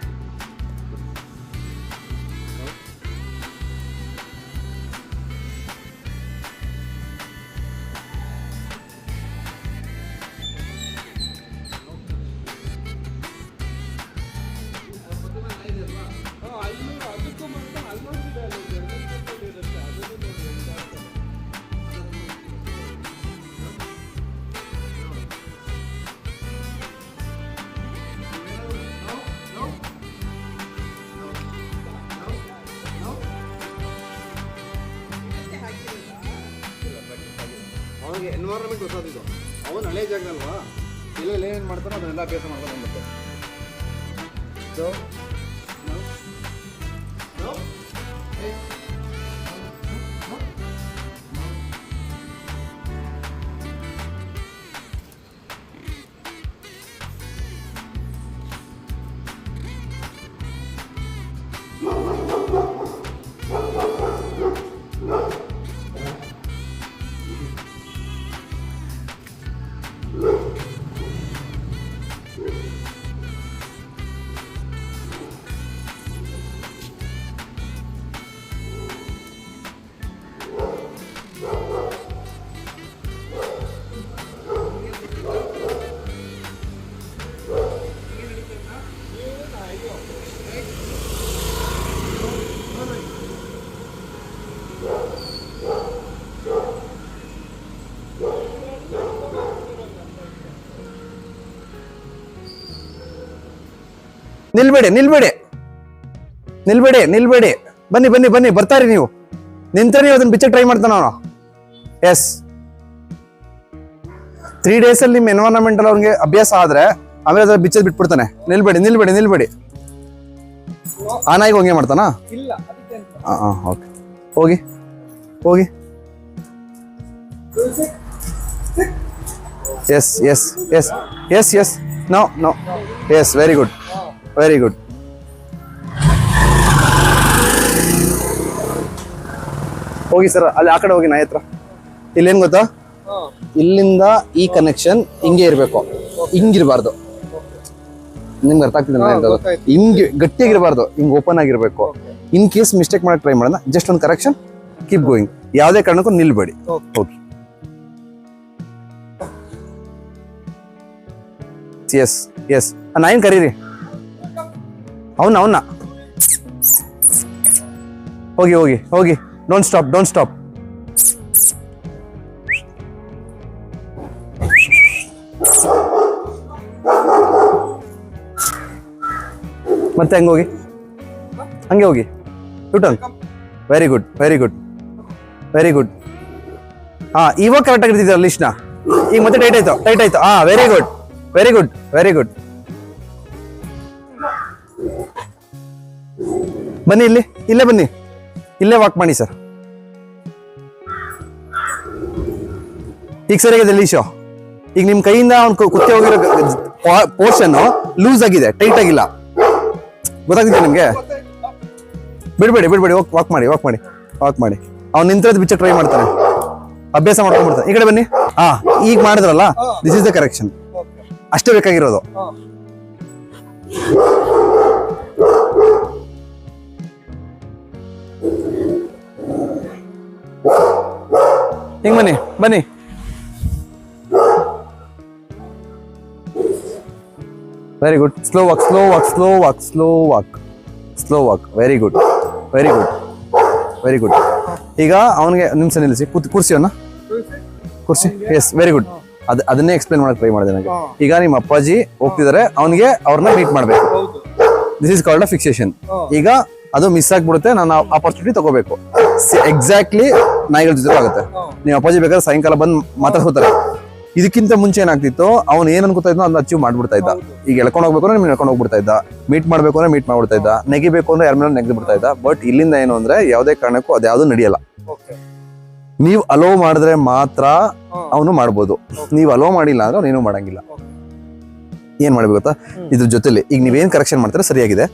ಅವನಿಗೆ ಎನ್ವೈರನ್ಮೆಂಟ್ ಹೊಸದಿದ್ದು, ಅವನು ಹಳೆ ಜಾಗ ಅಲ್ವಾ, ಎಲ್ಲೆಲ್ಲಿ ಏನೇನು ಮಾಡ್ತಾನೋ ಅದನ್ನೆಲ್ಲ ಅಭ್ಯಾಸ ಮಾಡ್ಕೊಂಡು ಬಂದುತ್ತೆ. ಸೊ ನಿಲ್ಬೇಡಿ ನಿಲ್ಬೇಡಿ ನಿಲ್ಬೇಡಿ ನಿಲ್ಬೇಡಿ. ಬನ್ನಿ ಬನ್ನಿ ಬನ್ನಿ, ಬರ್ತಾರಿ ನೀವು. ನಿಂತ್ರೆ ನೀವು ಅದನ್ನ ಬಿಚ್ಚ ಟ್ರೈ ಮಾಡ್ತಾನ ಅವನು. ಎಸ್, 3 days ಅಲ್ಲಿ ನಿಮ್ಮ ಎನ್ವೈರನ್ಮೆಂಟಲ್ ಅವ್ನಿಗೆ ಅಭ್ಯಾಸ ಆದ್ರೆ ಆಮೇಲೆ ಅದ್ರ ಬಿಚ್ಚದ್ ಬಿಟ್ಬಿಡ್ತಾನೆ. ನಿಲ್ಬೇಡಿ ನಿಲ್ಬೇಡಿ ನಿಲ್ಬೇಡಿ. ಆ ನಾಯಿಗೆ ಹಂಗೆ ಮಾಡ್ತಾನ? ಓಕೆ, ಹೋಗಿ ಹೋಗಿ. Yes yes yes yes yes, no no, yes, very good very good. ಹೋಗಿ ಸರ್, ಅಲ್ಲಿ ಆ ಕಡೆ ಹೋಗಿ ನಾಯಿ ಹತ್ರ. ಇಲ್ಲೇನ್ ಗೊತ್ತಾ, ಇಲ್ಲಿಂದ ಈ ಕನೆಕ್ಷನ್ ಹಿಂಗೆ ಇರ್ಬೇಕು, ಹಿಂಗಿರ್ಬಾರ್ದು. ನಿಮ್ಗೆ ಅರ್ಥ ಆಗ್ತಿದೆ? ಹಿಂಗೆ ಗಟ್ಟಿಯಾಗಿರ್ಬಾರ್ದು, ಹಿಂಗ್ ಓಪನ್ ಆಗಿರ್ಬೇಕು. ಇನ್ ಕೇಸ್ ಮಿಸ್ಟೇಕ್ ಮಾಡಕ್ ಟ್ರೈ ಮಾಡೋಣ, ಜಸ್ಟ್ ಒಂದು ಕರೆಕ್ಷನ್, ಕೀಪ್ ಗೋಯಿಂಗ್. ಯಾವುದೇ ಕಾರಣಕ್ಕೂ ನಿಲ್ಬೇಡಿ. Okay, yes yes. ನಾಯಿನ್ ಕರೀರಿ, ಅವನ್ನ ಹೋಗಿ ಹೋಗಿ ಹೋಗಿ. Don't stop, don't stop. ಮತ್ತೆ ಹಂಗೆ ಹೋಗಿ, ಹಂಗೆ ಹೋಗಿ, U turn. Very good very good very good. ಹಾ, ಇವಾಗ ಕರೆಕ್ಟ್ ಆಗಿರ್ತಿದ್ದೀರ ಲಿಸ್ಟ್ನ. ಈಗ ಮತ್ತೆ ಟೈಟ್ ಆಯ್ತು, ಟೈಟ್ ಆಯ್ತು. ಹಾ, very good very good very good. ಬನ್ನಿ ಇಲ್ಲಿ, ಇಲ್ಲೇ ಬನ್ನಿ, ಇಲ್ಲೇ ವಾಕ್ ಮಾಡಿ ಸರ್. ಈಗ ಸರಿಯಾಗಿದೆ ಲೀಶೋ. ಈಗ ನಿಮ್ ಕೈಯಿಂದ ಅವ್ನು ಕುತ್ತಿ ಹೋಗಿರೋ ಪೋರ್ಷನ್ ಲೂಸ್ ಆಗಿದೆ, ಟೈಟ್ ಆಗಿಲ್ಲ. ಗೊತ್ತಾಗ್ತಿದೆ ನಿಮ್ಗೆ? ಬಿಡ್ಬೇಡಿ ಬಿಡ್ಬೇಡಿ, ವಾಕ್ ಮಾಡಿ ವಾಕ್ ಮಾಡಿ ವಾಕ್ ಮಾಡಿ. ಅವ್ನು ನಿಂತಿರೋದು ಬಿಚ್ಚ ಟ್ರೈ ಮಾಡ್ತಾನೆ, ಅಭ್ಯಾಸ ಮಾಡ್ಕೊಂಡ್ಬಿಡ್ತಾನೆ. ಈ ಕಡೆ ಬನ್ನಿ. ಹಾ, ಈಗ ಮಾಡಿದ್ರಲ್ಲ, ದಿಸ್ ಇಸ್ ದ ಕರೆಕ್ಷನ್. ಅಷ್ಟೇ ಬೇಕಾಗಿರೋದು. ಹಿಂಗ್ ಬನ್ನಿ ಬನ್ನಿ. Very good. Slow walk slow walk slow walk slow walk slow walk. Very good very good very good. ಈಗ ಅವನಿಗೆ ನಿಮಿಷ ನಿಲ್ಲಿಸಿ, ಕೂರ್ಸಿ ಅವನ್ನ, ಕೂರ್ಸಿ. Yes, very good. ಅದನ್ನೇ ಎಕ್ಸ್ಪ್ಲೇನ್ ಮಾಡಕ್ ಟ್ರೈ ಮಾಡಿದೆ ನನಗೆ. ಈಗ ನಿಮ್ಮ ಅಪ್ಪಾಜಿ ಹೋಗ್ತಿದ್ದಾರೆ, ಅವನಿಗೆ ಅವ್ರನ್ನ ಮೀಟ್ ಮಾಡ್ಬೇಕು. This is called a fixation. ಈಗ ಅದು ಮಿಸ್ ಆಗ್ಬಿಡುತ್ತೆ, ನಾನು ಆಪರ್ಚುನಿಟಿ ತಗೋಬೇಕು. ಎಕ್ಸಾಕ್ಟ್ಲಿ ನಾಯಿಗಳ ಜೊತೆ ಆಗುತ್ತೆ. ನೀವು ಅಪ್ಪಾಜಿ ಬೇಕಾದ್ರೆ ಸಾಯಂಕಾಲ ಬಂದು ಮಾತಾಡ್ಕೋತಾರೆ. ಇದಕ್ಕಿಂತ ಮುಂಚೆ ಏನಾಗ್ತಿತ್ತು, ಅವ್ನು ಏನ್ ಅನ್ಕೋತಾ ಇದ್ನೋ ಅದನ್ನ ಅಚೀವ್ ಮಾಡ್ಬಿಡ್ತಾ ಇದ್ದ. ಈಗ ಎಳ್ಕೊಂಡು ಹೋಗ್ಬೇಕು ಅಂದ್ರೆ ನಿಮ್ಗೆ ಎಳ್ಕೊಂಡು ಹೋಗ್ಬಿಡ್ತಾ ಇದ್ದ, ಮೀಟ್ ಮಾಡ್ಬೇಕು ಅಂದ್ರೆ ಮೀಟ್ ಮಾಡ್ಬಿಡ್ತಾ ಇದ್ದ, ನೆಗಿಬೇಕು ಅಂದ್ರೆ ಯಾರ ಮೇಲೆ ನೆಗೆದು ಬಿಡ್ತಾ ಇದ್ದ. ಬಟ್ ಇಲ್ಲಿಂದ ಏನು ಅಂದ್ರೆ ಯಾವುದೇ ಕಾರಣಕ್ಕೂ ಅದ್ಯಾವುದು ನಡೆಯಲ್ಲ. ನೀವು ಅಲೋ ಮಾಡಿದ್ರೆ ಮಾತ್ರ ಅವನು ಮಾಡ್ಬೋದು. ನೀವು ಅಲೋ ಮಾಡಿಲ್ಲ ಅಂದ್ರೆ ಅವ್ನು ಏನೂ ಮಾಡಂಗಿಲ್ಲ. ಏನ್ ಮಾಡ್ಬೇಕು ಗೊತ್ತಾ, ಇದ್ರ ಜೊತೆಲಿ ಈಗ ನೀವೇನ್ ಕರೆಕ್ಷನ್ ಮಾಡ್ತಾರೆ ಸರಿಯಾಗಿದೆ.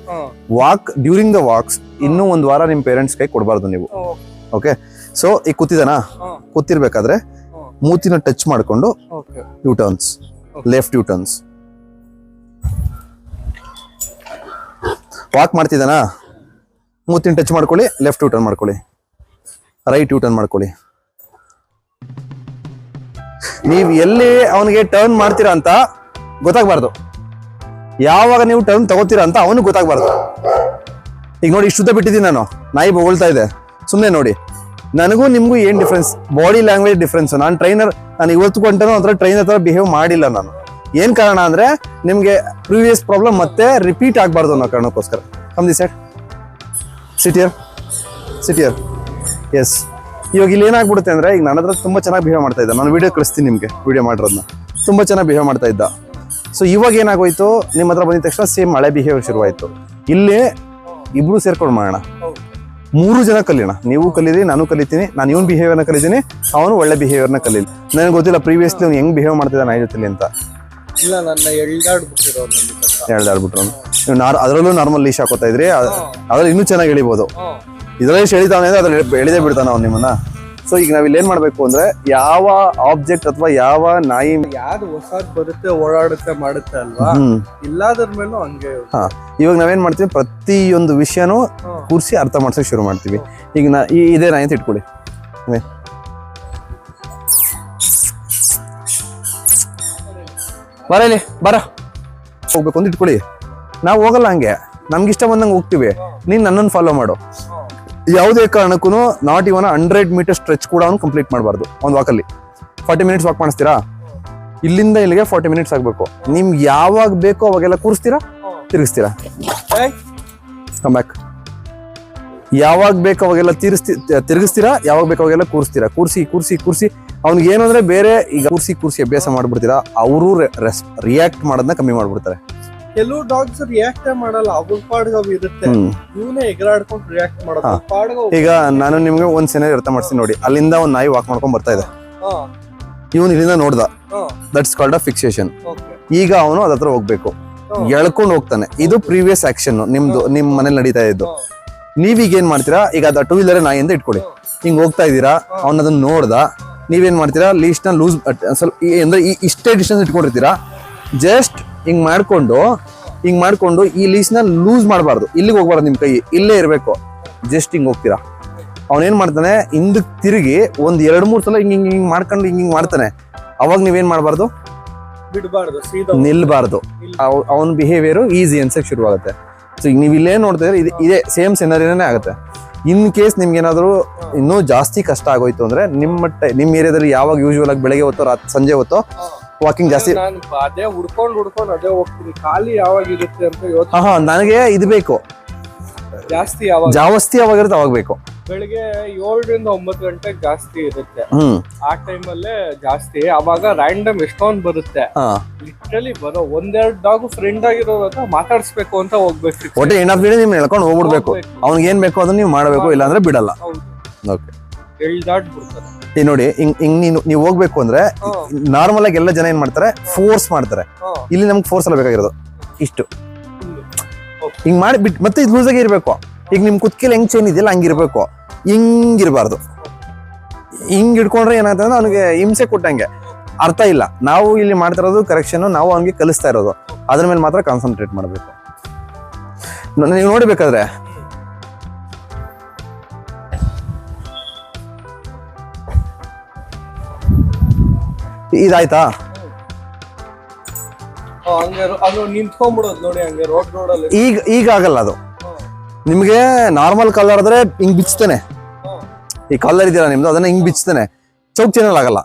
ವಾಕ್, ಡ್ಯೂರಿಂಗ್ ದ ವಾಕ್ಸ್ ಇನ್ನೂ 1 ವಾರ ನಿಮ್ ಪೇರೆಂಟ್ಸ್ ಕೈ ಕೊಡಬಾರ್ದು ನೀವು. ಓಕೆ, ಸೊ ಈಗ ಕೂತಿದಾನ, ಕೂತಿರ್ಬೇಕಾದ್ರೆ ಮೂತಿನ ಟಚ್ ಮಾಡ್ಕೊಂಡು ಯೂಟರ್ನ್ಸ್, ಲೆಫ್ಟ್ ಯೂಟರ್ನ್ಸ್. ವಾಕ್ ಮಾಡ್ತಿದ್ದಾನ, ಮೂತಿನ ಟಚ್ ಮಾಡ್ಕೊಳ್ಳಿ, ಲೆಫ್ಟ್ ಯೂಟರ್ನ್ ಮಾಡ್ಕೊಳ್ಳಿ, ರೈಟ್ ಯೂಟರ್ನ್ ಮಾಡ್ಕೊಳ್ಳಿ. ನೀವು ಎಲ್ಲಿ ಅವನಿಗೆ ಟರ್ನ್ ಮಾಡ್ತೀರಾ ಅಂತ ಗೊತ್ತಾಗ್ಬಾರ್ದು. ಯಾವಾಗ ನೀವು ಟರ್ನ್ ತಗೋತೀರಾ ಅಂತ ಅವನಿಗೆ ಗೊತ್ತಾಗ್ಬಾರ್ದು. ಈಗ ನೋಡಿ, ಇಷ್ಟುದ್ದ ಬಿಟ್ಟಿದ್ದೀನಿ ನಾನು, ನಾಯಿ ಬೊಗಳ್ತಾ ಇದೆ. ಸುಮ್ಮನೆ ನೋಡಿ, ನನಗೂ ನಿಮ್ಗೂ ಏನ್ ಡಿಫ್ರೆನ್ಸ್? Body language difference. ನಾನು ಟ್ರೈನರ್, ನಾನು ಇವತ್ತು ಗಂಟೆನೂ ಒಂಥರ ಟ್ರೈನರ್ ತರ ಬಿಹೇವ್ ಮಾಡಿಲ್ಲ ನಾನು. ಏನ್ ಕಾರಣ ಅಂದ್ರೆ ನಿಮ್ಗೆ ಪ್ರೀವಿಯಸ್ ಪ್ರಾಬ್ಲಮ್ ಮತ್ತೆ ರಿಪೀಟ್ ಆಗ್ಬಾರ್ದು ಅನ್ನೋ ಕಾರಣಕ್ಕೋಸ್ಕರ. Come the side, sit here, sit here. Yes. ಇವಾಗ ಇಲ್ಲಿ ಏನಾಗ್ಬಿಡುತ್ತೆ ಅಂದ್ರೆ, ಈಗ ನನ್ನ ಹತ್ರ ತುಂಬಾ ಚೆನ್ನಾಗಿ ಬಿಹೇವ್ ಮಾಡ್ತಾ ಇದ್ದ. ನಾನು ವಿಡಿಯೋ ಕಳಿಸ್ತೀನಿ ನಿಮ್ಗೆ, ವಿಡಿಯೋ ಮಾಡಿರೋದನ್ನ. ತುಂಬಾ ಚೆನ್ನಾಗಿ ಬಿಹೇವ್ ಮಾಡ್ತಾ ಇದ್ದ. ಸೊ ಇವಾಗ ಏನಾಗೋಯ್ತು, ನಿಮ್ಮ ಹತ್ರ ಬಂದಿದ ತಕ್ಷಣ ಸೇಮ್ ಹಳೆ ಬಿಹೇವಿಯರ್ ಶುರುವಾಯ್ತು. ಇಲ್ಲಿ ಇಬ್ರು ಸೇರ್ಕೊಂಡು ಮಾಡೋಣ, 3 ಜನ ಕಲಿಯೋಣ. ನೀವು ಕಲೀರಿ, ನಾನು ಕಲಿತೀನಿ. ನಾನು ಇವನ್ ಬಿಹೇವಿಯರ್ನ ಕಲಿತೀನಿ, ಅವನು ಒಳ್ಳೆ ಬಿಹೇವಿಯರ್ನ ಕಲೀಲಿ. ನನಗೆ ಗೊತ್ತಿಲ್ಲ ಪ್ರೀವಿಯಸ್ಲಿ ಅವ್ನು ಹೆಂಗ್ ಬಿಹೇವ್ ಮಾಡ್ತಿದ್ದ ನಾಯಿ ಜೊತೆಲಿ ಅಂತ. ಇಲ್ಲ, ನನ್ನ ಎಳ್ದಾಡ್ಬಿಟ್ಟಿರೋ ನೀವು ಅದರಲ್ಲೂ ನಾರ್ಮಲ್ ಲೀಶ್ ಹಾಕೋತಾ ಇದ್ರಿ, ಅದ್ರಲ್ಲಿ ಇನ್ನೂ ಚೆನ್ನಾಗಿ ಎಳಿಬಹುದು. ಇದರಲ್ಲಿ ಎಳಿತಾವನೆ ಅಂದ್ರೆ ಅದ್ರಲ್ಲಿ ಎಳಿದೇ ಬಿಡ್ತಾನ ಅವ್ನು ನಿಮ್ಮನ್ನ. ಸೊ ಈಗ ನಾವ್ ಇಲ್ಲಿ ಏನ್ ಮಾಡ್ಬೇಕು ಅಂದ್ರೆ, ಯಾವ ಆಬ್ಜೆಕ್ಟ್ ಅಥವಾ ಯಾವ ನಾಯಿ ಯಾವ್ದು ಹೊಸದ್ ಬರುತ್ತೆ, ಓಡಾಡುತ್ತೆ, ಮಾಡುತ್ತೆ ಅಲ್ವಾ, ಇಲ್ಲದ್ರ ಮೇಲೂ ಹಂಗೆ. ಇವಾಗ ನಾವೇನ್ ಮಾಡ್ತೀವಿ, ಪ್ರತಿಯೊಂದು ವಿಷಯನೂ ಕೂರ್ಸಿ ಅರ್ಥ ಮಾಡ್ಸಕ್ ಶುರು ಮಾಡ್ತೀವಿ. ಈಗ ಇದೇ ನಾಯಿ ಅಂತ ಇಟ್ಕೊಳ್ಳಿ, ಬರಲಿ ಬರ ಹೋಗ್ಬೇಕು ಅಂತ ಇಟ್ಕೊಳ್ಳಿ. ನಾವು ಹೋಗಲ್ಲ ಹಂಗೆ, ನಮ್ಗಿಷ್ಟ ಬಂದಂಗೆ ಹೋಗ್ತೀವಿ. ನೀನ್ ನನ್ನನ್ನು ಫಾಲೋ ಮಾಡು. ಯಾವುದೇ ಕಾರಣಕ್ಕೂ ನಾಟ್ ಇವನ್ 100 ಮೀಟರ್ ಸ್ಟ್ರೆಚ್ ಕೂಡ ಅವ್ನು ಕಂಪ್ಲೀಟ್ ಮಾಡಬಾರ್ದು. ಒಂದು ವಾಕಲ್ಲಿ 40 ಮಿನಿಟ್ಸ್ ವಾಕ್ ಮಾಡಿಸ್ತೀರಾ, ಇಲ್ಲಿಂದ ಇಲ್ಲಿಗೆ 40 ಮಿನಿಟ್ಸ್ ಆಗ್ಬೇಕು. ನಿಮ್ಗೆ ಯಾವಾಗ ಬೇಕೋ ಅವಾಗೆಲ್ಲ ಕೂರಿಸ್ತೀರಾ, ತಿರುಗಿಸ್ತೀರಾ ಏಯ್, ಕಮ್ ಬ್ಯಾಕ್. ಯಾವಾಗ ಬೇಕು ಅವಾಗೆಲ್ಲ ತಿರುಗಿಸ್ತೀರಾ, ಯಾವಾಗ ಬೇಕು ಅವಾಗೆಲ್ಲ ಕೂರಿಸ್ತೀರಾ. ಕೂರಿಸಿ ಅವ್ನಿಗೆ ಏನು ಅಂದ್ರೆ ಬೇರೆ ಈಗ ಕೂರಿಸಿ ಅಭ್ಯಾಸ ಮಾಡ್ಬಿಡ್ತೀರಾ, ಅವರು ರಿಯಾಕ್ಟ್ ಮಾಡೋದನ್ನ ಕಮ್ಮಿ ಮಾಡ್ಬಿಡ್ತಾರೆ. ಕೆಲವು ಡಾಗ್ಸ್ ರಿಯಾಕ್ಟ್ ಮಾಡಲ್ಲ, ಅವ್ರ ಪಾಡ್ಗೆ ಅವು ಇರುತ್ತೆ. ಇವನೇ ಎಗರಾಡ್ಕೊಂಡು ರಿಯಾಕ್ಟ್ ಮಾಡೋದು, ಅವ್ರ್ ಪಾಡ್ಗೆ ಅವು- ಈಗ ನಾನು ನಿಮ್ಗೆ ಒಂದ್ ಸೆನಾರಿ ಅರ್ಥ ಮಾಡ್ತೀನಿ ನೋಡಿ. ಅಲ್ಲಿಂದ ಒಂದ್ ನಾಯಿ ವಾಕ್ ಮಾಡ್ಕೊಂಡ್ ಬರ್ತಾ ಇದೆ, ಹಾ, ಇವನು ಇಲ್ಲಿಂದ ನೋಡ್ದ, ಹಾ, that's called a fixation. okay. ಈಗ ಅವನು ಅದ ಹತ್ರ ಹೋಗ್ಬೇಕು, ಎಳ್ಕೊಂಡು ಹೋಗ್ತಾನೆ. ಇದು ಪ್ರೀವಿಯಸ್ ಆಕ್ಷನ್ ನಿಮ್ ಮನೇಲಿ ನಡೀತಾ ಇದ್ದು. ನೀವೀಗ ಏನ್ ಮಾಡ್ತೀರಾ, ಈಗ ಅದ ಟೂ ವೀಲರ್ ನಾಯಿ ಅಂತ ಇಟ್ಕೊಳ್ಳಿ, ಹಿಂಗ್ ಹೋಗ್ತಾ ಇದ್ದೀರಾ, ಅವ್ನ ಅದನ್ನ ನೋಡ್ದ, ನೀವೇನ್ ಮಾಡ್ತೀರಾ, ಲೀಸ್ಟ್ ನ ಲೂಸ್ ಸ್ವಲ್ಪ ಅಂದ್ರೆ ಇಷ್ಟೇ ಡಿಸ್ಟೆನ್ಸ್ ಇಟ್ಕೊಂಡಿರ್ತೀರಾ. ಜಸ್ಟ್ ಹಿಂಗ್ ಮಾಡ್ಕೊಂಡು ಈ ಲೀಸ್ಟ್ ನ ಲೂಸ್ ಮಾಡಬಾರ್ದು, ಇಲ್ಲಿಗೆ ಹೋಗ್ಬಾರ್ದು, ನಿಮ್ ಕೈ ಇಲ್ಲೇ ಇರ್ಬೇಕು. ಜಸ್ಟ್ ಹಿಂಗ್ ಹೋಗ್ತೀರಾ, ಅವನೇನ್ ಮಾಡ್ತಾನೆ, ಹಿಂದಕ್ ತಿರುಗಿ ಒಂದ್ 2-3 ಸಲ ಹಿಂಗ್ ಮಾಡ್ಕೊಂಡು ಹಿಂಗ್ ಮಾಡ್ತಾನೆ. ಅವಾಗ ನೀವೇನ್ ಮಾಡ್ಬಾರ್ದು, ಬಿಡ್ಬಾರ್ದು, ಸೀದಾ ನಿಲ್ಬಾರ್ದು. ಅವನ ಬಿಹೇವಿಯರ್ ಈಸಿ ಅನ್ಸಕ್ ಶುರು ಆಗುತ್ತೆ. ಸೊ ಈಗ ನೀವು ಇಲ್ಲೇ ನೋಡ್ತಾ ಇದ್ರೆ ಇದೇ ಸೇಮ್ ಸಿನಾರಿನೇ ಆಗುತ್ತೆ. ಇನ್ ಕೇಸ್ ನಿಮ್ಗೆ ಏನಾದ್ರು ಇನ್ನೂ ಜಾಸ್ತಿ ಕಷ್ಟ ಆಗೋಯ್ತು ಅಂದ್ರೆ ನಿಮ್ಮ ಏರಿಯಾದಲ್ಲಿ ಯಾವಾಗ ಯೂಶುವಲ್ ಆಗಿ ಬೆಳಗ್ಗೆ ಹೊತ್ತೋ ಸಂಜೆ ಹೊತ್ತೋ ವಾಕಿಂಗ್ ಜಾಸ್ತಿ. ನಾನು ಅದೇ ಹುಡ್ಕೊಂಡು ಅದೇ ಹೋಗ್ತೀನಿ, ಖಾಲಿ ಯಾವಾಗ ಇರುತ್ತೆ ಅಂತ ಯೋಚನೆ. ಹಾ ನನಗೆ ಇದು ಬೇಕು, ಜಾಸ್ತಿ ಯಾವಾಗ ಜಾಸ್ತಿ ಯಾವಾಗಿರುತ್ತೆ ಅವಾಗ ಬೇಕು. ಬೆಳಿಗ್ಗೆ 7 ರಿಂದ 9 ಗಂಟೆಗೆ ಜಾಸ್ತಿ ಇರುತ್ತೆ, ಆ ಟೈಮಲ್ಲೇ ಜಾಸ್ತಿ. ಅವಾಗ ರ್ಯಾಂಡಮ್ ಎಷ್ಟೊಂದು ಬರುತ್ತೆ, ಲಿಟ್ರಲಿ ಬರೋ 1-2 ಡಾಗ್ ಫ್ರೆಂಡ್ ಆಗಿರೋದ ಮಾತಾಡ್ಸ್ಬೇಕು ಅಂತ ಹೋಗ್ಬೇಕು. ಒಟ್ಟೆ ಎಂಡ್ ಆಫ್ ದಿ ಡೇ ನೀವು ಎಳ್ಕೊಂಡು ಹೋಗ್ಬಿಡ್ಬೇಕು. ಅವ್ನಿಗೆ ಏನ್ ಬೇಕು ಅದನ್ನ ನೀವು ಮಾಡಬೇಕು, ಇಲ್ಲಾಂದ್ರೆ ಬಿಡಲ್ಲ. ಓಕೆ, ಎಳ್ದಾಡ್ಬಿಡ್ತಾರೆ. ಈಗ ನೋಡಿ ಹಿಂಗ್ ನೀವು ಹೋಗ್ಬೇಕು ಅಂದ್ರೆ ನಾರ್ಮಲ್ ಆಗಿ ಎಲ್ಲ ಜನ ಏನ್ ಮಾಡ್ತಾರೆ, ಫೋರ್ಸ್ ಮಾಡ್ತಾರೆ. ಇಲ್ಲಿ ನಮ್ಗೆ ಫೋರ್ಸ್ ಎಲ್ಲ ಬೇಕಾಗಿರೋದು ಇಷ್ಟು ಹಿಂಗ್ ಮಾಡಿ ಬಿಟ್ಟು ಮತ್ತೆ ಇದು ಲೂಸ್ ಆಗಿ ಇರ್ಬೇಕು. ಈಗ ನಿಮ್ ಕುತ್ಕೆಲಿ ಹೆಂಗ್ ಚೈನ್ ಇದೆಯಲ್ಲ ಹಂಗಿರ್ಬೇಕು, ಹಿಂಗಿರ್ಬಾರ್ದು. ಹಿಂಗ್ ಹಿಡ್ಕೊಂಡ್ರೆ ಏನಾಗ್ತದೆ ಅಂದ್ರೆ ಅವನಿಗೆ ಹಿಂಸೆ ಕೊಟ್ಟಂಗೆ ಅರ್ಥ ಇಲ್ಲ. ನಾವು ಇಲ್ಲಿ ಮಾಡ್ತಿರೋದು ಕರೆಕ್ಷನ್, ನಾವು ಅವ್ನಿಗೆ ಕಲಿಸ್ತಾ ಇರೋದು, ಅದ್ರ ಮೇಲೆ ಮಾತ್ರ ಕಾನ್ಸಂಟ್ರೇಟ್ ಮಾಡ್ಬೇಕು. ನೀವು ನೋಡ್ಬೇಕಾದ್ರೆ ಇದಾಯ್ತಾ, ಹಂಗೆ ಅದು ನಿಂತ್ಕೊಂಡ್ಬಿಡೋದು ನೋಡಿ, ಹಂಗೆ ರೋಡಲ್ಲಿ. ಈಗ ಆಗಲ್ಲ ಅದು. ನಿಮ್ಗೆ ನಾರ್ಮಲ್ ಕಲರ್ ಆದ್ರೆ ಹಿಂಗ್ ಬಿಚ್ತಾನೆ, ಈ ಕಲರ್ ಇದೆಯಲ್ಲ ನಿಮ್ದು ಅದನ್ನ ಹಿಂಗ್ ಬಿಚ್ತಾನೆ. ಚೌಕ್ ಚಾನಲ್ ಆಗಲ್ಲ.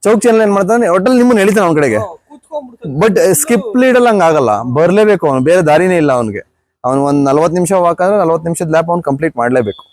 ಚೌಕ್ ಚಾನಲ್ ಏನ್ ಮಾಡ್ತಾನೆ, ಒಟ್ಟಲ್ಲಿ ನಿಮ್ಮನ್ನ ಎಳಿತಾನೆ ಅವ್ನ ಕಡೆಗೆ. ಬಟ್ ಸ್ಕಿಪ್ ಲೀಡಲ್ಲಿ ಹಂಗ ಆಗಲ್ಲ, ಬರ್ಲೇಬೇಕು ಅವನು, ಬೇರೆ ದಾರಿನೇ ಇಲ್ಲ ಅವನಿಗೆ. ಅವ್ನು ಒಂದ್ 40 ನಿಮಿಷ ವಾಕ್ ಆದ್ರೆ 40 ನಿಮಿಷದ ಲ್ಯಾಪ್ ಅವ್ನು ಕಂಪ್ಲೀಟ್ ಮಾಡ್ಲೇಬೇಕು.